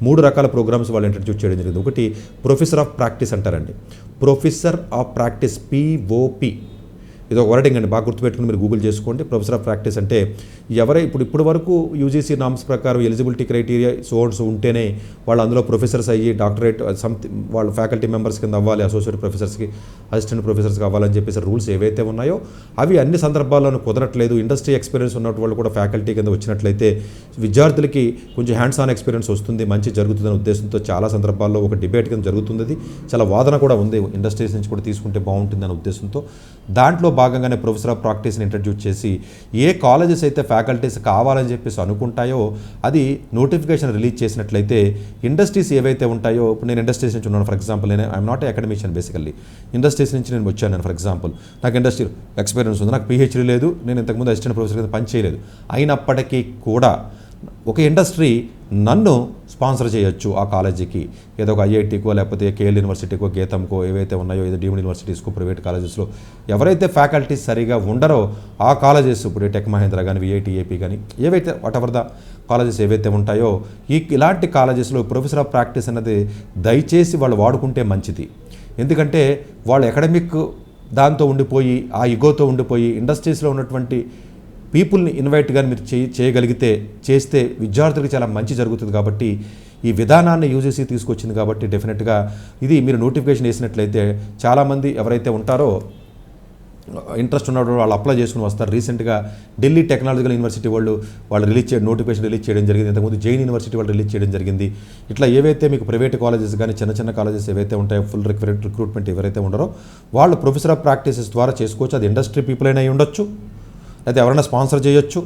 3 రకాల ప్రోగ్రామ్స్ వాళ్ళు ఇంట్రడ్యూస్ చేయడం జరిగింది. ఒకటి ప్రొఫెసర్ ఆఫ్ ప్రాక్టీస్ అంటారండి. ప్రొఫెసర్ ఆఫ్ ప్రాక్టీస్ POP, ఇది ఒక వర్డింగ్ అండి, బాగా గుర్తుపెట్టుకుని మీరు గూగుల్ చేసుకోండి. ప్రొఫెసర్ ఆఫ్ ప్రాక్టీస్ అంటే ఇప్పుడు వరకు UGC నామ్స్ ప్రకారం ఎలిజిబిలిటీ క్రైటీరియా సో ఉంటేనే వాళ్ళు అందులో ప్రొఫెసర్స్ అయ్యి డాక్టరేట్ వాళ్ళు ఫ్యాకల్టీ మెంబర్స్ కింద అవ్వాలి, అసోసియేట్ ప్రొఫెసర్స్కి అసిస్టెంట్ ప్రొఫెసర్స్కి అవ్వాలని చెప్పేసి రూల్స్ ఏవైతే ఉన్నాయో అవి అన్ని సందర్భాల్లోనూ కుదరట్లేదు. ఇండస్ట్రీ ఎక్స్పీరియన్స్ ఉన్న వాళ్ళు కూడా ఫ్యాకల్టీ కింద వచ్చినట్లయితే విద్యార్థులకి కొంచెం హ్యాండ్స్ ఆన్ ఎక్స్పీరియన్స్ వస్తుంది, మంచి జరుగుతుందనే ఉద్దేశంతో చాలా సందర్భాల్లో ఒక డిబేట్ కింద జరుగుతుంది. చాలా వాదన కూడా ఉంది, ఇండస్ట్రీస్ నుంచి కూడా తీసుకుంటే బాగుంటుందనే ఉద్దేశంతో. దాంట్లో భాగంగానే ప్రొఫెసర్ ఆఫ్ ప్రాక్టీస్ని ఇంట్రడ్యూస్ చేసి ఏ కాలేజెస్ అయితే ఫ్యాకల్టీస్ కావాలని చెప్పేసి అనుకుంటాయో అది నోటిఫికేషన్ రిలీజ్ చేసినట్లయితే ఇండస్ట్రీస్ ఏవైతే ఉంటాయో, ఇప్పుడు నేను ఇండస్ట్రీస్ నుంచి ఉన్నాను, for example I'm not academician, basically industries నుంచి నేను వచ్చాను. ఫర్ ఎగ్జాంపుల్ నాకు ఇండస్ట్రీ ఎక్స్పీరియన్స్ ఉంది, నాకు PhD లేదు, నేను ఇంతకుముందు అసిస్టెంట్ ప్రొఫెసర్ కింద పని చేయలేదు, అయినప్పటికీ కూడా ఒక ఇండస్ట్రీ నన్ను స్పాన్సర్ చేయొచ్చు ఆ కాలేజీకి, ఏదో ఒక IITకో లేకపోతే KL యూనివర్సిటీకో గీతంకో ఏవైతే ఉన్నాయో, ఏదో డీమ్డ్ యూనివర్సిటీస్కో ప్రైవేట్ కాలేజెస్లో ఎవరైతే ఫ్యాకల్టీస్ సరిగా ఉండరో ఆ కాలేజెస్, ఇప్పుడు టెక్ మహేంద్ర కానీ VIT AP కానీ ఏవైతే వాటెవర్ ద కాలేజెస్ ఏవైతే ఉంటాయో ఇలాంటి కాలేజెస్లో ప్రొఫెసర్ ఆఫ్ ప్రాక్టీస్ అన్నది దయచేసి వాళ్ళు వాడుకుంటే మంచిది. ఎందుకంటే వాళ్ళు అకాడమిక్ దాంతో ఉండిపోయి ఆ ఇగోతో ఉండిపోయి ఇండస్ట్రీస్లో ఉన్నటువంటి పీపుల్ని ఇన్వైట్ కానీ మీరు చేయగలిగితే చేస్తే విద్యార్థులకు చాలా మంచి జరుగుతుంది. కాబట్టి ఈ విధానాన్ని UGC తీసుకొచ్చింది కాబట్టి డెఫినెట్గా ఇది మీరు నోటిఫికేషన్ వేసినట్లయితే చాలామంది ఎవరైతే ఉంటారో ఇంట్రెస్ట్ ఉన్నప్పుడు వాళ్ళు అప్లై చేసుకుని వస్తారు. రీసెంట్గా ఢిల్లీ టెక్నాలజికల్ యూనివర్సిటీ వాళ్ళు నోటిఫికేషన్ రిలీజ్ చేయడం జరిగింది. ఇంతకుముందు జైన్ యూనివర్సిటీ వాళ్ళు రిలీజ్ చేయడం జరిగింది. ఇట్లా ఏవైతే మీకు ప్రైవేట్ కాలేజెస్ కానీ చిన్న కాలేజెస్ ఏవైతే ఉంటాయో ఫుల్ రిక్రూట్మెంట్ ఎవరైతే ఉండరో వాళ్ళు ప్రొఫెసర్ ఆఫ్ ప్రాక్టీసెస్ ద్వారా చేసుకోవచ్చు. అది ఇండస్ట్రీ పీపుల్ అయినా ఉండొచ్చు, అయితే ఎవరైనా స్పాన్సర్ చేయొచ్చు,